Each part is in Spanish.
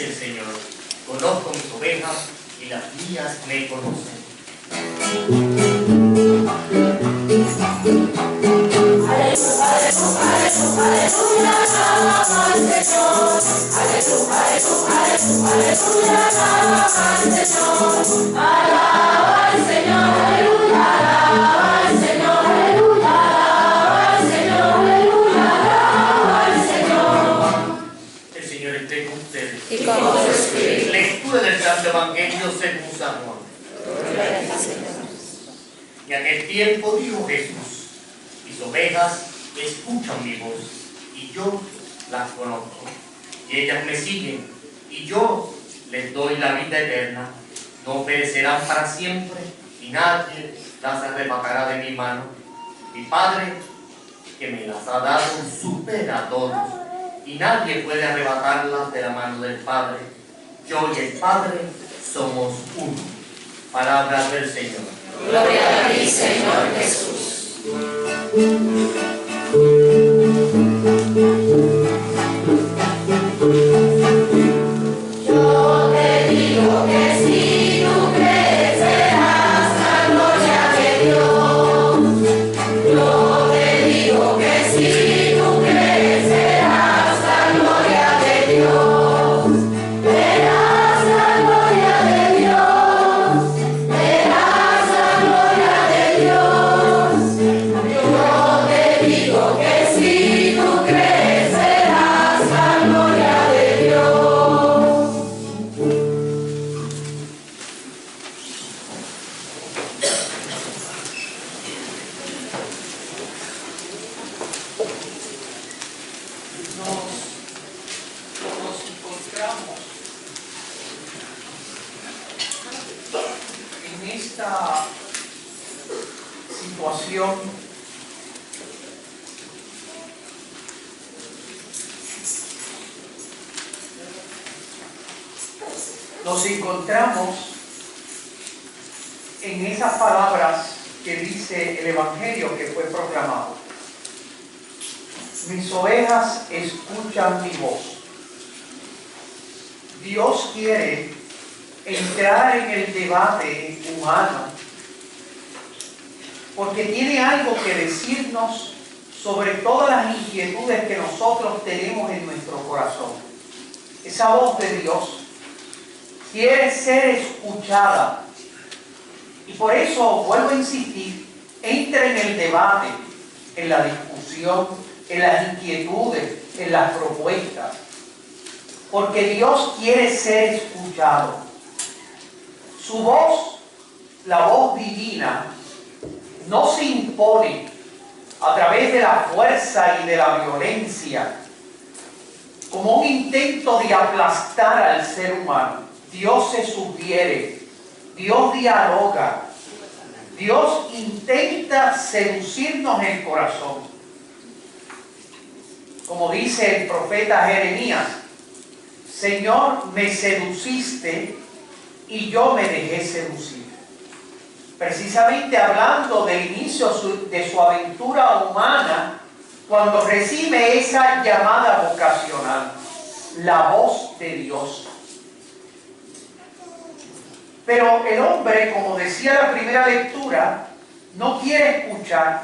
dice el Señor: conozco mis ovejas y las mías me conocen. El Señor esté con ustedes. Y con tu espíritu. Lectura del Santo Evangelio según San Juan. Y aquel tiempo dijo Jesús: mis ovejas escuchan mi voz, y yo las conozco, y ellas me siguen, y yo les doy la vida eterna. No perecerán para siempre, y nadie las arrebatará de mi mano. Mi Padre, que me las ha dado, supera a todos, y nadie puede arrebatarlas de la mano del Padre. Yo y el Padre somos uno. Palabra del Señor. Gloria a ti, Señor Jesús. Yo te digo que si tú crees verás la gloria de Dios. Yo te digo que si tú crees verás la gloria de Dios. Verás la gloria de Dios. Verás la gloria de Dios. Yo te digo que si tú crees verás la gloria de Dios. Nos encontramos en esta situación nos encontramos en esas palabras que dice el Evangelio que fue proclamado: mis ovejas escuchan mi voz. Dios quiere entrar en el debate humano porque tiene algo que decirnos sobre todas las inquietudes que nosotros tenemos en nuestro corazón. Esa voz de Dios quiere ser escuchada, y por eso, vuelvo a insistir, entra en el debate, en la discusión, en las inquietudes, en las propuestas, porque Dios quiere ser escuchado. Su voz, la voz divina, no se impone a través de la fuerza y de la violencia como un intento de aplastar al ser humano. Dios se sugiere, Dios dialoga, Dios intenta seducirnos el corazón. Como dice el profeta Jeremías: Señor, me seduciste y yo me dejé seducir. Precisamente hablando del inicio de su aventura humana, cuando recibe esa llamada vocacional, la voz de Dios. Pero el hombre, como decía la primera lectura, no quiere escuchar.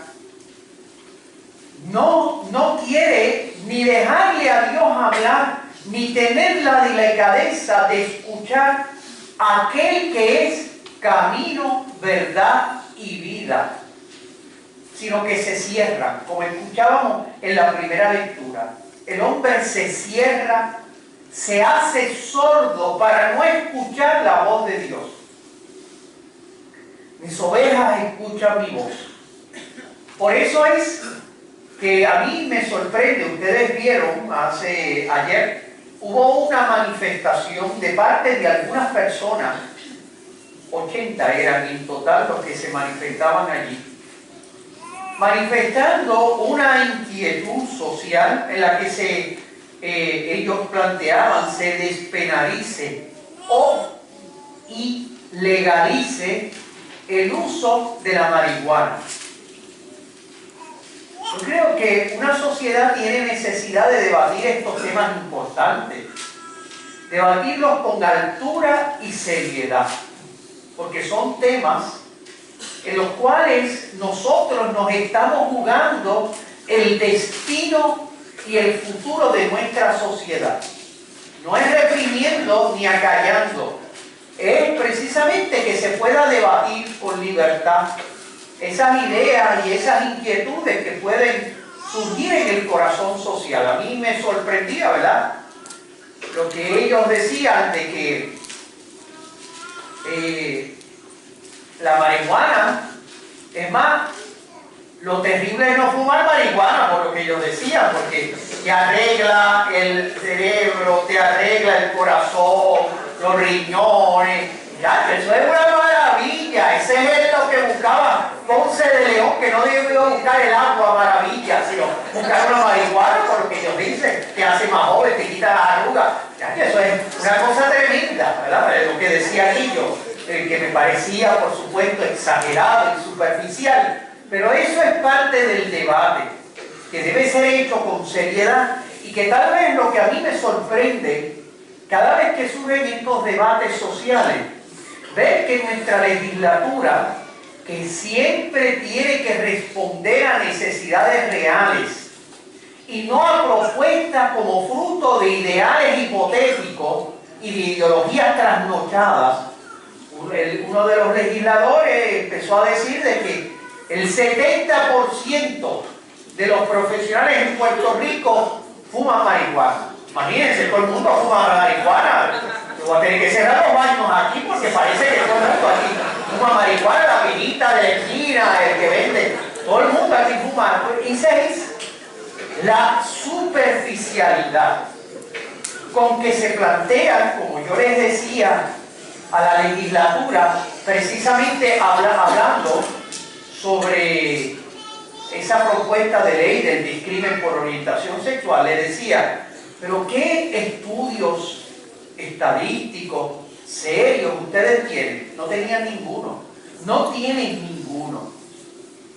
No quiere ni dejarle a Dios hablar, ni tener la delicadeza de escuchar a aquel que es camino, verdad y vida, sino que se cierra, como escuchábamos en la primera lectura. El hombre se cierra, se hace sordo para no escuchar la voz de Dios. Mis ovejas escuchan mi voz. Por eso es que a mí me sorprende. Ustedes vieron ayer hubo una manifestación de parte de algunas personas, 80 eran en total los que se manifestaban allí, manifestando una inquietud social en la que ellos planteaban se despenalice y legalice el uso de la marihuana. Yo creo que una sociedad tiene necesidad de debatir estos temas importantes. debatirlos con altura y seriedad, porque son temas en los cuales nosotros nos estamos jugando el destino y el futuro de nuestra sociedad. No es reprimiendo ni acallando, es precisamente que se pueda debatir con libertad esas ideas y esas inquietudes que pueden surgir en el corazón social. A mí me sorprendía, ¿verdad?, lo que ellos decían de que la marihuana, es más, lo terrible es no fumar marihuana, por lo que ellos decían, porque te arregla el cerebro, te arregla el corazón, los riñones. Ya, eso es una maravilla. Ese es lo que buscaba Ponce de León, que no debió buscar el agua maravilla, sino buscar una marihuana, por lo que ellos dicen, que hace más joven, que quita las arrugas. Ya, que eso es una cosa tremenda, ¿verdad? Lo que decía Guillo, que me parecía, por supuesto, exagerado y superficial. Pero eso es parte del debate, que debe ser hecho con seriedad, y que tal vez lo que a mí me sorprende, cada vez que surgen estos debates sociales, ver que nuestra legislatura, que siempre tiene que responder a necesidades reales y no a propuestas como fruto de ideales hipotéticos y de ideologías trasnochadas, uno de los legisladores empezó a decir de que el 70% de los profesionales en Puerto Rico fuman marihuana. Imagínense, todo el mundo fuma marihuana. Yo voy a tener que cerrar los baños aquí porque parece que todo el mundo aquí fuma marihuana, la vinita de la esquina, el que vende. Todo el mundo aquí fuma. Esa es la superficialidad con que se plantean, como yo les decía, a la legislatura, precisamente hablando sobre esa propuesta de ley del discrimen por orientación sexual. Le decía, pero ¿qué estudios estadísticos serios ustedes tienen? No tenían ninguno, no tienen ninguno,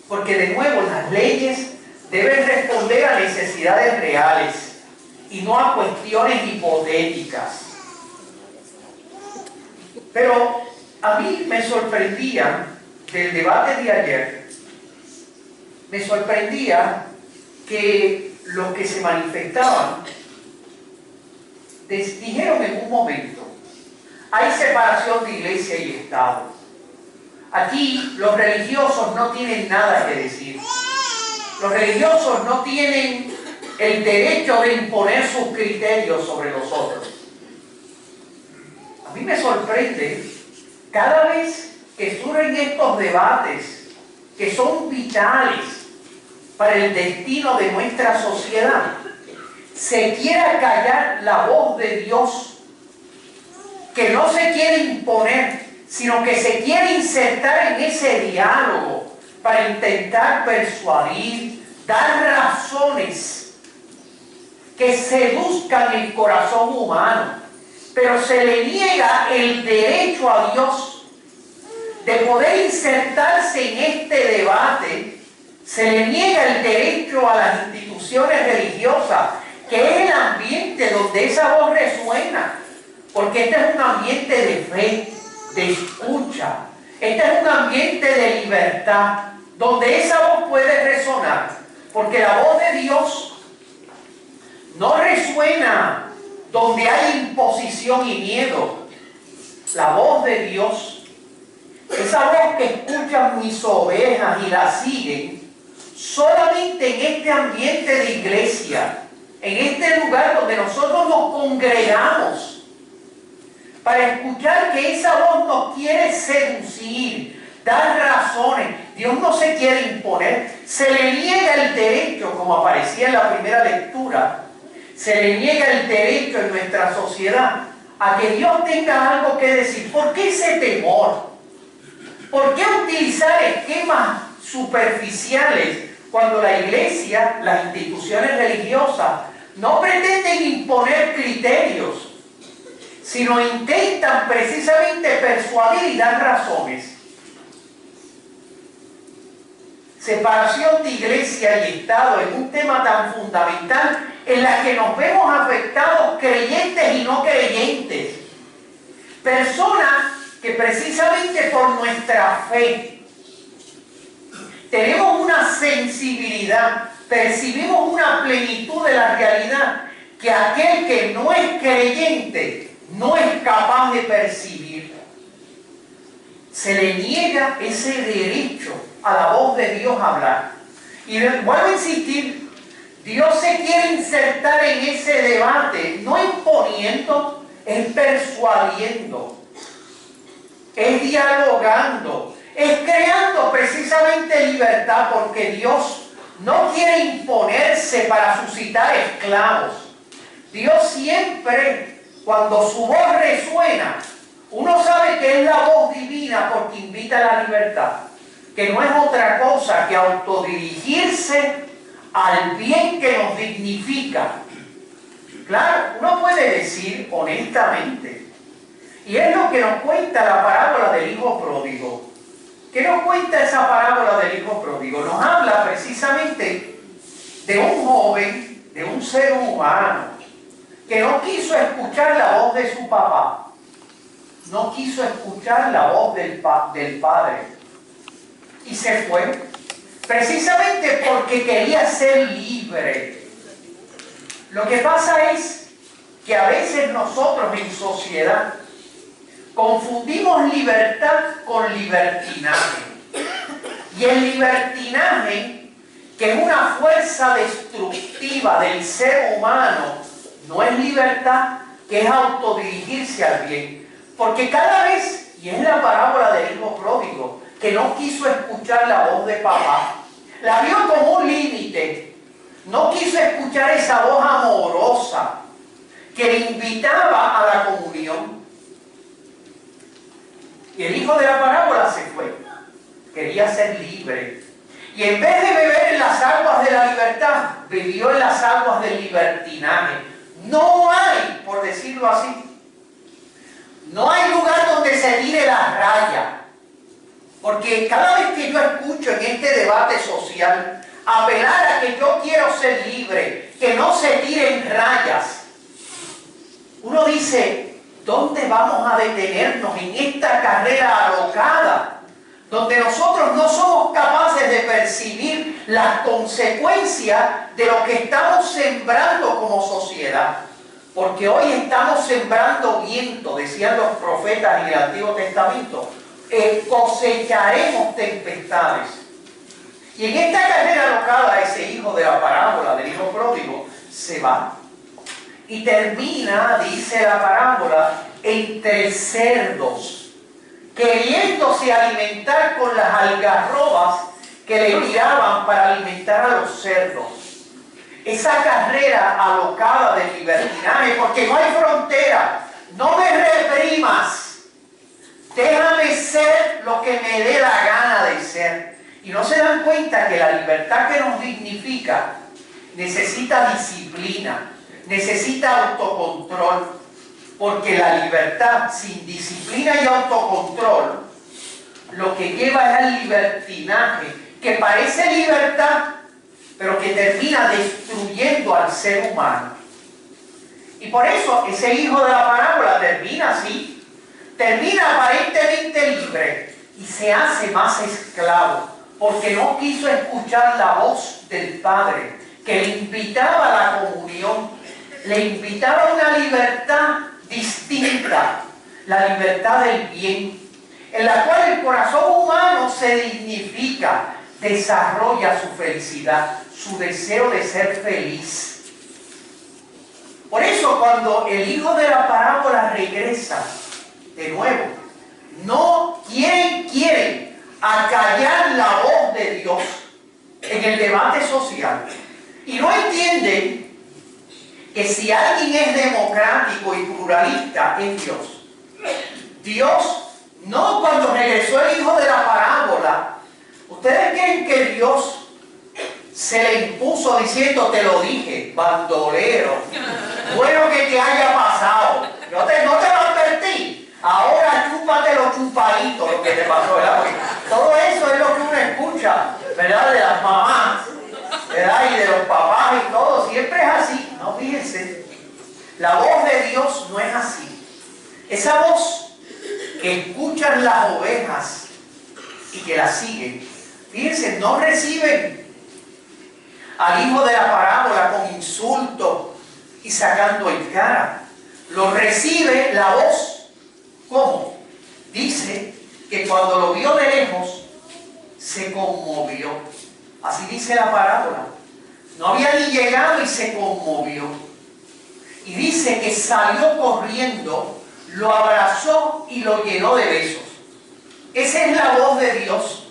porque de nuevo las leyes deben responder a necesidades reales y no a cuestiones hipotéticas. Pero a mí me sorprendía del debate de ayer, me sorprendía que los que se manifestaban dijeron en un momento, hay separación de iglesia y Estado. Aquí los religiosos no tienen nada que decir. Los religiosos no tienen el derecho de imponer sus criterios sobre los otros. A mí me sorprende cada vez que surgen estos debates que son vitales para el destino de nuestra sociedad, se quiera callar la voz de Dios, que no se quiere imponer, sino que se quiere insertar en ese diálogo para intentar persuadir, dar razones que seduzcan el corazón humano, pero se le niega el derecho a Dios de poder insertarse en este debate, se le niega el derecho a las instituciones religiosas, que es el ambiente donde esa voz resuena, porque este es un ambiente de fe, de escucha, este es un ambiente de libertad, donde esa voz puede resonar, porque la voz de Dios no resuena donde hay imposición y miedo. La voz de Dios, esa voz que escuchan mis ovejas y la siguen, solamente en este ambiente de iglesia, en este lugar donde nosotros nos congregamos, para escuchar que esa voz nos quiere seducir, dar razones. Dios no se quiere imponer, se le niega el derecho, como aparecía en la primera lectura, se le niega el derecho en nuestra sociedad a que Dios tenga algo que decir. ¿Por qué ese temor? ¿Por qué utilizar esquemas superficiales cuando la iglesia, las instituciones religiosas, no pretenden imponer criterios, sino intentan precisamente persuadir y dar razones? separación de iglesia y Estado en un tema tan fundamental en la que nos vemos afectados creyentes y no creyentes. Personas que precisamente por nuestra fe tenemos una sensibilidad, percibimos una plenitud de la realidad que aquel que no es creyente no es capaz de percibir. Se le niega ese derecho a la voz de Dios a hablar. Y vuelvo a insistir, Dios se quiere insertar en ese debate, no imponiendo, es persuadiendo, es dialogando, es creando precisamente libertad, porque Dios no quiere imponerse para suscitar esclavos. Dios siempre, cuando su voz resuena, uno sabe que es la voz divina porque invita a la libertad, que no es otra cosa que autodirigirse al bien que nos dignifica. Claro, uno puede decir honestamente, y es lo que nos cuenta la parábola del hijo pródigo. ¿Qué nos cuenta esa parábola del hijo pródigo? Nos habla precisamente de un joven, de un ser humano, que no quiso escuchar la voz de su papá, no quiso escuchar la voz del padre, y se fue, precisamente porque quería ser libre. Lo que pasa es que a veces nosotros en sociedad confundimos libertad con libertinaje. Y el libertinaje, que es una fuerza destructiva del ser humano, no es libertad, que es autodirigirse al bien. Porque cada vez, y es la parábola del hijo pródigo, que no quiso escuchar la voz de papá, la vio como un límite, no quiso escuchar esa voz amorosa que le invitaba a la comunión. Y el hijo de la parábola se fue, quería ser libre. Y en vez de beber en las aguas de la libertad, bebió en las aguas del libertinaje. No hay, por decirlo así, no hay lugar donde se tire la raya. Porque cada vez que yo escucho en este debate social apelar a que yo quiero ser libre, que no se tiren rayas, uno dice, ¿dónde vamos a detenernos en esta carrera alocada? Donde nosotros no somos capaces de percibir las consecuencias de lo que estamos sembrando como sociedad. Porque hoy estamos sembrando viento, decían los profetas en el Antiguo Testamento, cosecharemos tempestades. Y en esta carrera alocada, ese hijo de la parábola del hijo pródigo se va. Y termina, dice la parábola, entre cerdos, queriéndose alimentar con las algarrobas que le tiraban para alimentar a los cerdos. Esa carrera alocada de libertinaje, porque no hay frontera, no me reprimas, déjame ser lo que me dé la gana de ser. Y no se dan cuenta que la libertad que nos dignifica necesita disciplina, necesita autocontrol, porque la libertad sin disciplina y autocontrol lo que lleva es al libertinaje, que parece libertad, pero que termina destruyendo al ser humano. Y por eso ese hijo de la parábola termina así, termina aparentemente libre y se hace más esclavo, porque no quiso escuchar la voz del Padre, que le invitaba a la comunión, le invitaba a una libertad distinta, la libertad del bien, en la cual el corazón humano se dignifica, desarrolla su felicidad, su deseo de ser feliz. Por eso cuando el hijo de la parábola regresa de nuevo, no quieren acallar la voz de Dios en el debate social. Y no entienden que si alguien es democrático y pluralista es Dios. Dios, no cuando regresó el hijo de la parábola, ¿ustedes creen que Dios se le impuso diciendo, te lo dije, bandolero, bueno que te haya pasado, no te lo advertí, ahora chúpate lo chupadito, lo que te pasó, ¿verdad? Porque todo eso es lo que uno escucha ¿verdad? De las mamás, ¿verdad? Y de los papás y todo, siempre es así. No, fíjense, la voz de Dios no es así. Esa voz que escuchan las ovejas y que la siguen, fíjense, no reciben al hijo de la parábola con insultos y sacando en cara. Lo recibe la voz. ¿Cómo? Dice que cuando lo vio de lejos, se conmovió. Así dice la parábola. No había ni llegado y se conmovió. Y dice que salió corriendo, lo abrazó y lo llenó de besos. Esa es la voz de Dios,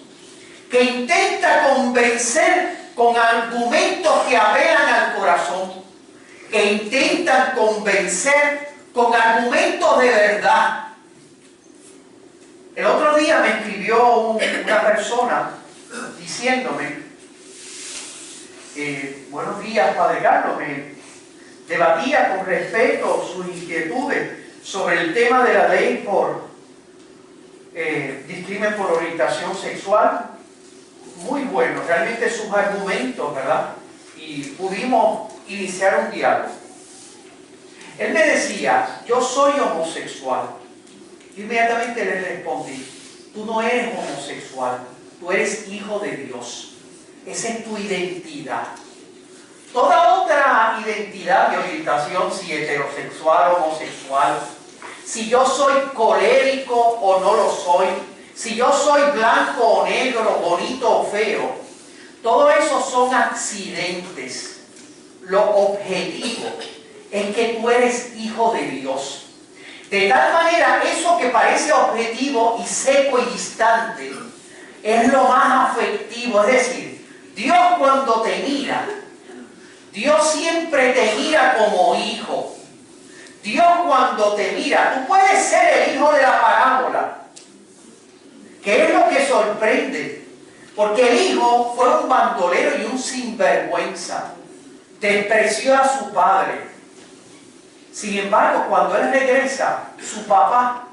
que intenta convencer con argumentos que apelan al corazón, que intentan convencer con argumentos de verdad. El otro día me escribió una persona diciéndome, buenos días, Padre Carlos, me debatía con respeto sus inquietudes sobre el tema de la ley por discrimen por orientación sexual. Muy bueno, realmente sus argumentos, ¿verdad? Y pudimos iniciar un diálogo. Él me decía, yo soy homosexual. Inmediatamente le respondí, tú no eres homosexual, tú eres hijo de Dios. Esa es tu identidad. Toda otra identidad de orientación, si heterosexual o homosexual, si yo soy colérico o no lo soy, si yo soy blanco o negro, bonito o feo, todo eso son accidentes. Lo objetivo es que tú eres hijo de Dios. De tal manera, eso que parece objetivo y seco y distante, es lo más afectivo. Es decir, Dios cuando te mira, Dios siempre te mira como hijo. Dios cuando te mira, tú puedes ser el hijo de la parábola, que es lo que sorprende, porque el hijo fue un bandolero y un sinvergüenza, despreció a su padre. Sin embargo, cuando él regresa, su papá,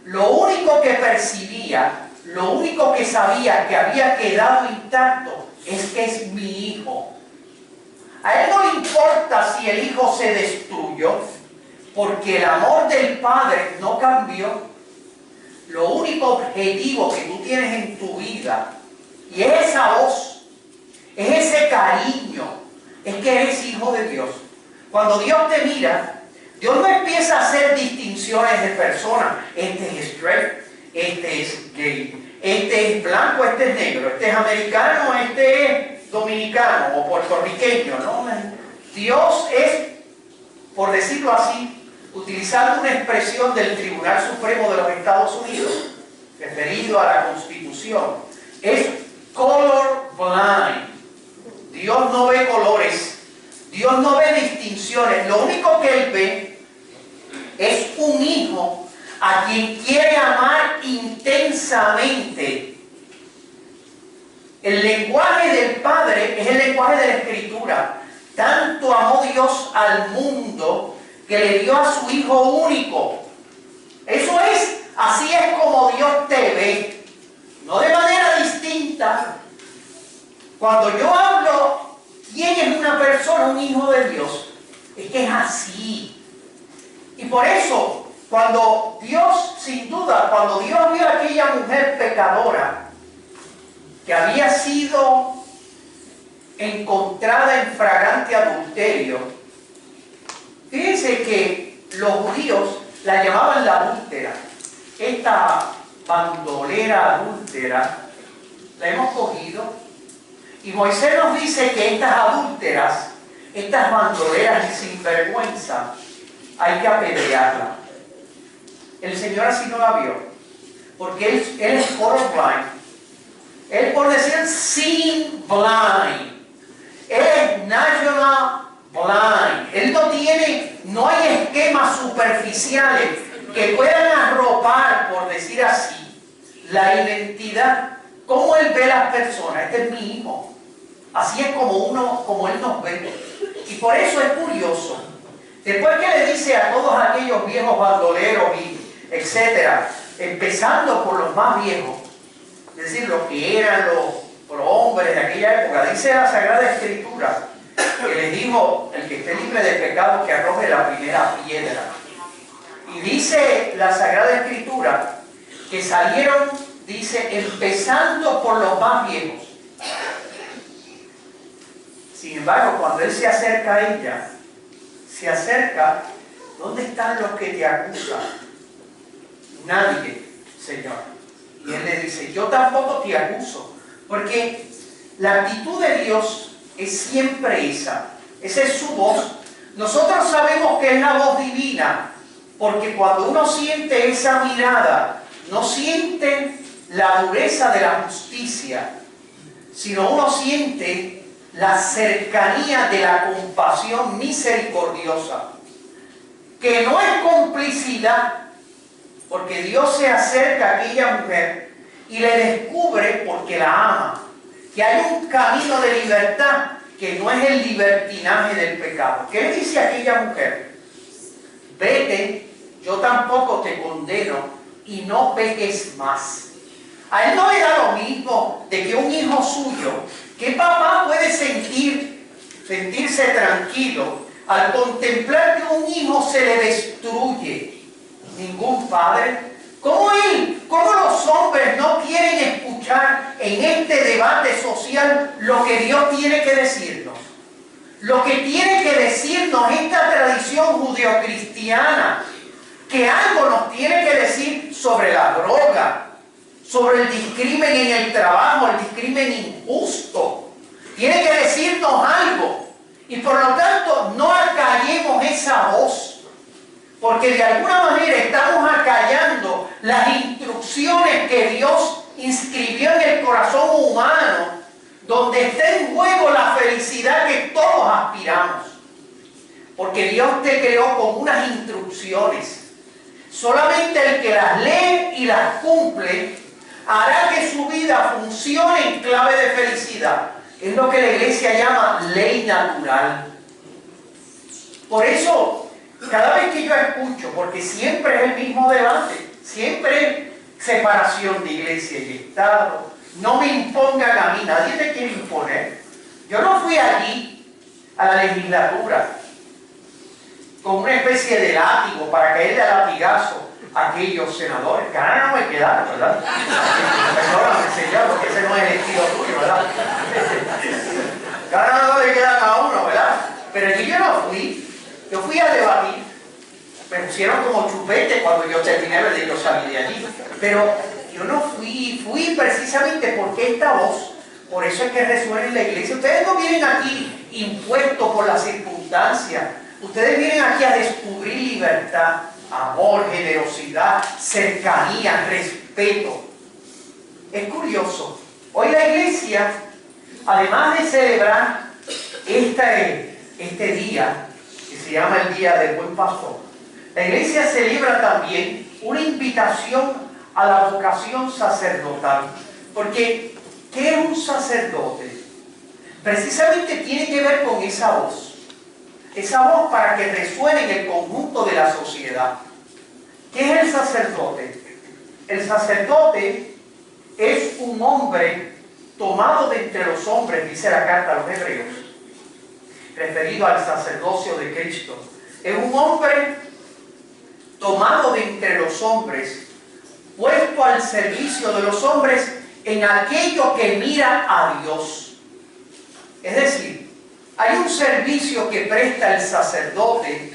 lo único que percibía, lo único que sabía que había quedado intacto, es que es mi hijo. A él no le importa si el hijo se destruyó, porque el amor del padre no cambió. Lo único objetivo que tú tienes en tu vida, y es esa voz, es ese cariño, es que eres hijo de Dios. Cuando Dios te mira, Dios no empieza a hacer distinciones de personas. Este es straight, este es gay, este es blanco, este es negro, este es americano, este es dominicano o puertorriqueño. No, Dios es, por decirlo así, utilizando una expresión del Tribunal Supremo de los Estados Unidos, referido a la Constitución, es color blind. Dios no ve colores, Dios no ve distinciones. Lo único que Él ve es un hijo a quien quiere amar intensamente. El lenguaje del Padre es el lenguaje de la Escritura. Tanto amó Dios al mundo que le dio a su Hijo único. Eso es, así es como Dios te ve, no de manera distinta. Cuando yo hablo, ¿quién es una persona, un hijo de Dios? Es que es así. Y por eso, cuando Dios, sin duda, cuando Dios vio a aquella mujer pecadora que había sido encontrada en flagrante adulterio, fíjense que los judíos la llamaban la adúltera. Esta bandolera adúltera la hemos cogido, y Moisés nos dice que estas adúlteras, estas bandoleras y sinvergüenza, hay que apedrearla. El Señor así no la vio, porque Él es colorblind. Él, por decir sin blind, Él es national blind. Él no hay esquemas superficiales que puedan arropar, por decir así, la identidad. ¿Cómo Él ve a las personas? Este es mi hijo. Así es como Él nos ve. Y por eso es curioso. Después que le dice a todos aquellos viejos bandoleros y etcétera, empezando por los más viejos, es decir, los que eran los hombres de aquella época. Dice la Sagrada Escritura que les dijo: el que esté libre de pecado que arroje la primera piedra. Y dice la Sagrada Escritura que salieron, dice, empezando por los más viejos. Sin embargo, cuando él se acerca a ella, se acerca: ¿dónde están los que te acusan? Nadie, Señor. Y él le dice: yo tampoco te acuso. Porque la actitud de Dios es siempre esa. Esa es su voz. Nosotros sabemos que es la voz divina, porque cuando uno siente esa mirada, no siente la dureza de la justicia, sino uno siente la cercanía de la compasión misericordiosa, que no es complicidad, porque Dios se acerca a aquella mujer y le descubre porque la ama, que hay un camino de libertad que no es el libertinaje del pecado. ¿Qué le dice a aquella mujer? Vete, yo tampoco te condeno, y no peques más. A él no le da lo mismo de que un hijo suyo, ¿qué papá puede sentirse tranquilo al contemplar que un hijo se le destruye? Ningún padre. ¿Cómo los hombres no quieren escuchar en este debate social lo que Dios tiene que decirnos? Lo que tiene que decirnos esta tradición judeocristiana, que algo nos tiene que decir sobre la droga, sobre el discrimen en el trabajo, el discrimen injusto. Tiene que decirnos algo. Y por lo tanto, no acallemos esa voz, porque de alguna manera estamos acallando las instrucciones que Dios inscribió en el corazón humano, donde está en juego la felicidad que todos aspiramos. Porque Dios te creó con unas instrucciones. Solamente el que las lee y las cumple hará que su vida funcione en clave de felicidad. Es lo que la iglesia llama ley natural. Por eso, cada vez que yo escucho, porque siempre es el mismo debate, siempre es separación de iglesia y Estado, no me impongan a mí, nadie te quiere imponer. Yo no fui allí a la legislatura con una especie de látigo para caerle a latigazo a aquellos senadores, que ahora no me quedaron, ¿verdad? Perdóname, Señor, porque ese no es el estilo tuyo, ¿verdad? Que ahora no le quedan a uno, ¿verdad? Pero aquí yo no fui. Yo fui a debatir, me pusieron como chupete cuando yo terminé, ¿verdad? Yo salí de allí. Pero yo no fui precisamente porque esta voz, por eso es que resuena en la iglesia. Ustedes no vienen aquí impuestos por las circunstancias. Ustedes vienen aquí a descubrir libertad, amor, generosidad, cercanía, respeto. Es curioso. Hoy la iglesia, además de celebrar este día, que se llama el Día del Buen Pastor, la iglesia celebra también una invitación a la vocación sacerdotal. Porque, ¿qué es un sacerdote? Precisamente tiene que ver con esa voz. Esa voz para que resuene en el conjunto de la sociedad. ¿Qué es el sacerdote? El sacerdote es un hombre tomado de entre los hombres, dice la carta a los Hebreos, referido al sacerdocio de Cristo. Es un hombre tomado de entre los hombres, puesto al servicio de los hombres en aquello que mira a Dios. Es decir, hay un servicio que presta el sacerdote,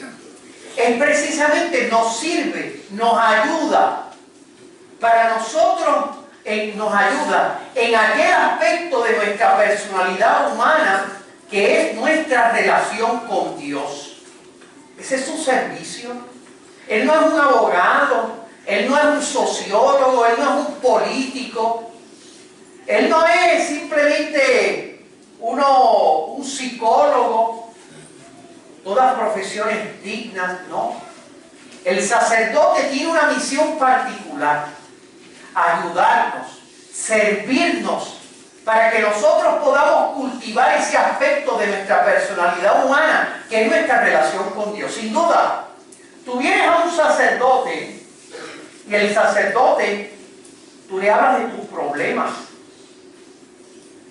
es precisamente nos sirve, nos ayuda, para nosotros nos ayuda en aquel aspecto de nuestra personalidad humana que es nuestra relación con Dios. Ese es su servicio. Él no es un abogado, él no es un sociólogo, él no es un político, él no es simplemente un psicólogo, todas profesiones dignas, no. El sacerdote tiene una misión particular: ayudarnos, servirnos, para que nosotros podamos cultivar ese aspecto de nuestra personalidad humana, que es nuestra relación con Dios. Sin duda, tú vienes a un sacerdote y el sacerdote, tú le hablas de tus problemas,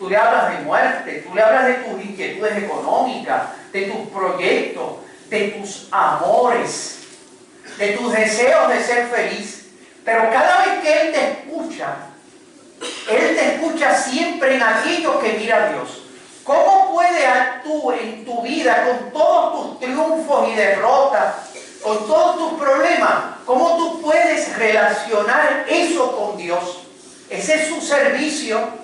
tú le hablas de muerte, tú le hablas de tus inquietudes económicas, de tus proyectos, de tus amores, de tus deseos de ser feliz. Pero cada vez que Él te escucha siempre en aquello que mira a Dios. ¿Cómo puedes tú en tu vida, con todos tus triunfos y derrotas, con todos tus problemas, cómo tú puedes relacionar eso con Dios? Ese es su servicio.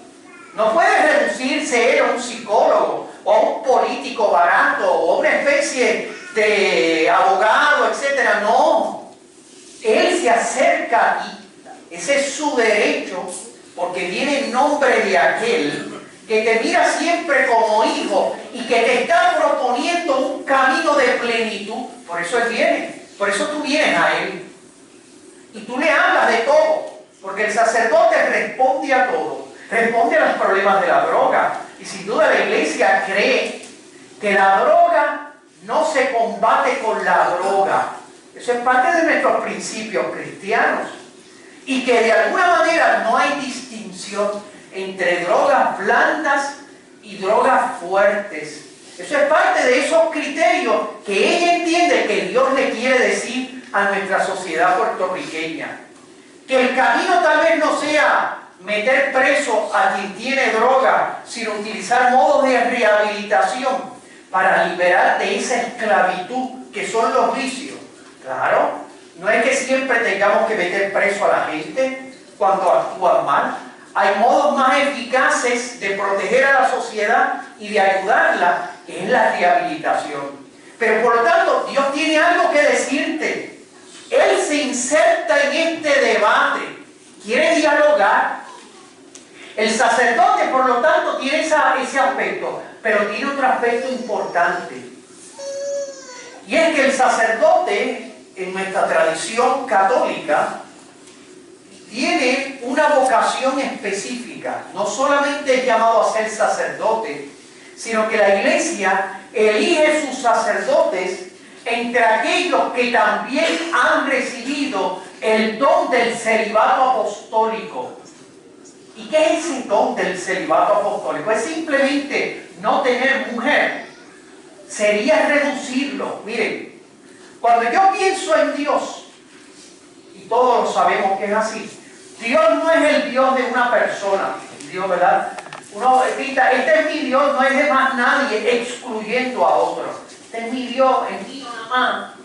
No puede reducirse él a un psicólogo o a un político barato o a una especie de abogado, etc. No. Él se acerca a ti. Ese es su derecho, porque viene en nombre de aquel que te mira siempre como hijo y que te está proponiendo un camino de plenitud. Por eso Él viene. Por eso tú vienes a Él. Y tú le hablas de todo. Porque el sacerdote responde a todo. Responde a los problemas de la droga. Y sin duda la iglesia cree que la droga no se combate con la droga. Eso es parte de nuestros principios cristianos. Y que de alguna manera no hay distinción entre drogas blandas y drogas fuertes. Eso es parte de esos criterios que ella entiende que Dios le quiere decir a nuestra sociedad puertorriqueña. Que el camino tal vez no sea meter preso a quien tiene droga, sino utilizar modos de rehabilitación para liberar de esa esclavitud que son los vicios. Claro, no es que siempre tengamos que meter preso a la gente cuando actúan mal. Hay modos más eficaces de proteger a la sociedad y de ayudarla, que es la rehabilitación. Pero por lo tanto, Dios tiene algo que decirte. Él se inserta en este debate, quiere dialogar. El sacerdote, por lo tanto, tiene ese aspecto, pero tiene otro aspecto importante. Y es que el sacerdote, en nuestra tradición católica, tiene una vocación específica. No solamente es llamado a ser sacerdote, sino que la iglesia elige sus sacerdotes entre aquellos que también han recibido el don del celibato apostólico. ¿Y qué es ese don del celibato apostólico? Es simplemente no tener mujer. Sería reducirlo. Miren, cuando yo pienso en Dios, y todos lo sabemos que es así, Dios no es el Dios de una persona. Dios, ¿verdad? Uno grita, este es mi Dios, no es de más nadie, excluyendo a otro. Este es mi Dios, es mi mamá.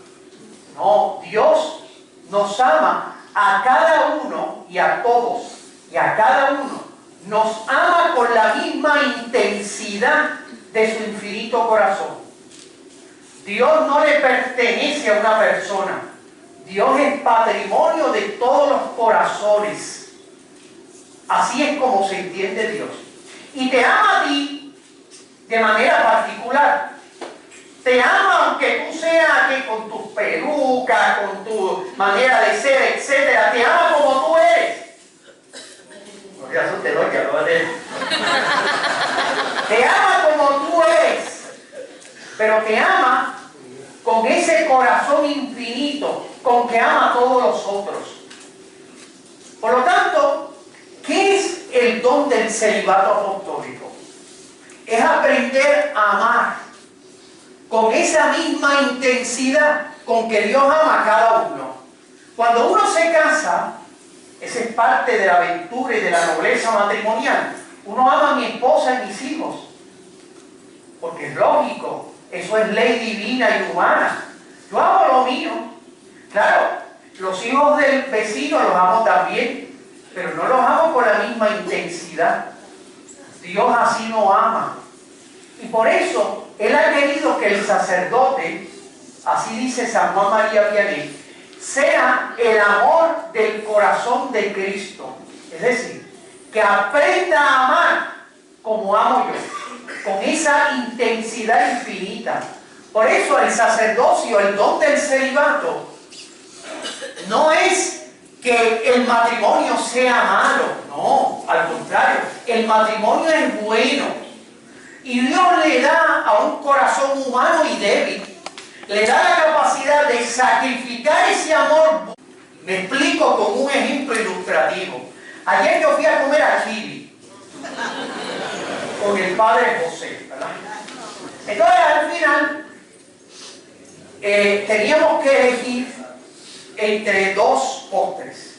No, Dios nos ama a cada uno y a todos. Y a cada uno nos ama con la misma intensidad de su infinito corazón. Dios no le pertenece a una persona. Dios es patrimonio de todos los corazones. Así es como se entiende Dios. Y te ama a ti de manera particular. Te ama aunque tú seas que con tus pelucas, con tu manera de ser, etc. Te ama como tú eres. No te asustes, no, que no te ama como tú eres. Pero te ama con ese corazón infinito con que ama a todos los otros. Por lo tanto, ¿qué es el don del celibato apostólico? Es aprender a amar con esa misma intensidad con que Dios ama a cada uno. Cuando uno se casa, esa es parte de la aventura y de la nobleza matrimonial. Uno ama a mi esposa y mis hijos, porque es lógico, eso es ley divina y humana. Yo amo lo mío. Claro, los hijos del vecino los amo también, pero no los amo con la misma intensidad. Dios así no ama. Y por eso, Él ha querido que el sacerdote, así dice San Juan María Vianney, sea el amor del corazón de Cristo. Es decir, que aprenda a amar como amo yo, con esa intensidad infinita. Por eso el sacerdocio, el don del celibato, no es que el matrimonio sea malo, no, al contrario, el matrimonio es bueno. Y Dios le da a un corazón humano y débil, le da la capacidad de sacrificar ese amor. Me explico con un ejemplo ilustrativo. Ayer yo fui a comer a Chile. con el padre José, ¿verdad? Entonces al final teníamos que elegir entre dos postres.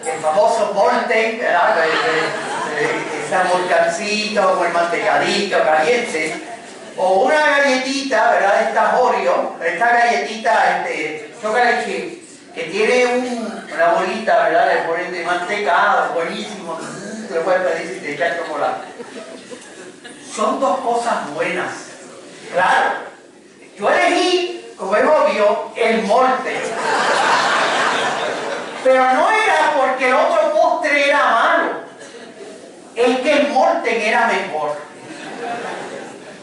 El famoso Molten, ¿verdad? Ese volcancito con el mantecadito caliente, o una galletita, ¿verdad? Esta Oreo, esta galletita chocolate chip, que tiene una bolita, ¿verdad? Le ponen de mantecado, buenísimo, le puedes pedir si te echas chocolate. Son dos cosas buenas. Claro, yo elegí, como es obvio, el Molten. Pero no era porque el otro postre era malo, es que el Molten era mejor.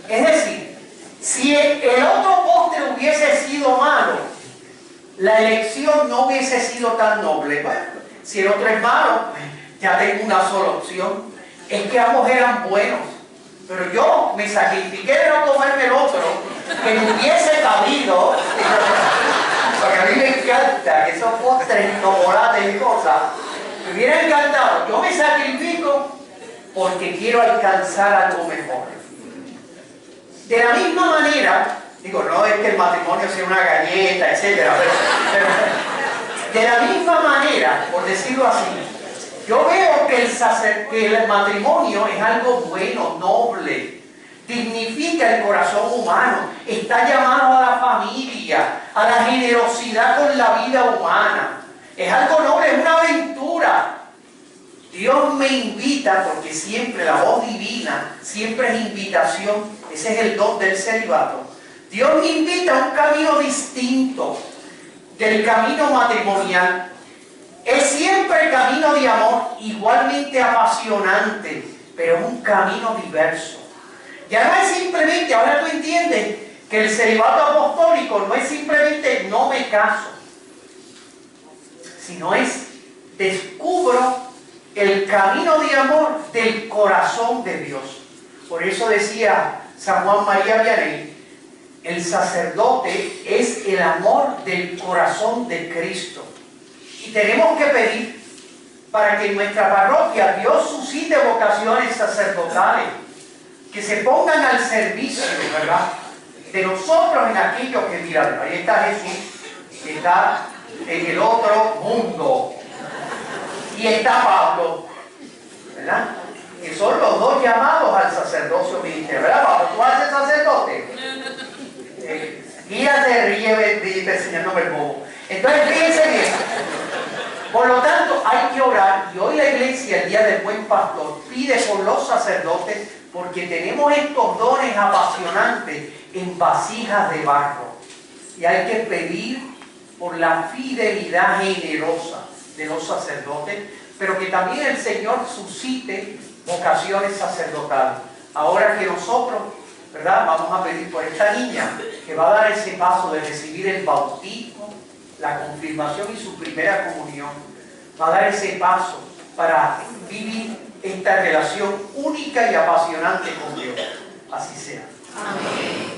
Es decir, si el otro postre hubiese sido malo, la elección no hubiese sido tan noble. Bueno, si el otro es malo, ya tengo una sola opción. Es que ambos eran buenos, pero yo me sacrifiqué de no comerme el otro, que me hubiese cabido. Porque a mí me encanta que esos postres, chocolates y cosas, me hubiera encantado. Yo me sacrifico porque quiero alcanzar algo mejor. De la misma manera, digo, no es que el matrimonio sea una galleta, etc. Pero de la misma manera, por decirlo así, yo veo que el matrimonio es algo bueno, noble. Dignifica el corazón humano, está llamado a la familia, a la generosidad con la vida humana. Es algo noble, es una aventura. Dios me invita, porque siempre la voz divina, siempre es invitación, ese es el don del celibato. Dios me invita a un camino distinto del camino matrimonial. Es siempre camino de amor, igualmente apasionante, pero es un camino diverso. Ya no es simplemente, ahora tú entiendes que el celibato apostólico no es simplemente no me caso, sino es descubro el camino de amor del corazón de Dios. Por eso decía San Juan María Vianney, el sacerdote es el amor del corazón de Cristo. Y tenemos que pedir para que en nuestra parroquia Dios suscite vocaciones sacerdotales que se pongan al servicio, ¿verdad?, de nosotros en aquello que miran. Ahí está Jesús, que está en el otro mundo. Y está Pablo, ¿verdad?, que son los dos llamados al sacerdocio ministerial. ¿Verdad, Pablo? ¿Tú haces sacerdote? Guíate, ríe, bendita, enseñándome el bobo. Entonces, fíjense bien. Por lo tanto, hay que orar. Y hoy la iglesia, el día del buen pastor, pide por los sacerdotes, porque tenemos estos dones apasionantes en vasijas de barro. Y hay que pedir por la fidelidad generosa de los sacerdotes, pero que también el Señor suscite vocaciones sacerdotales. Ahora que nosotros, ¿verdad?, vamos a pedir por esta niña que va a dar ese paso de recibir el bautismo, la confirmación y su primera comunión. Va a dar ese paso para vivir esta relación única y apasionante con Dios. Así sea. Amén.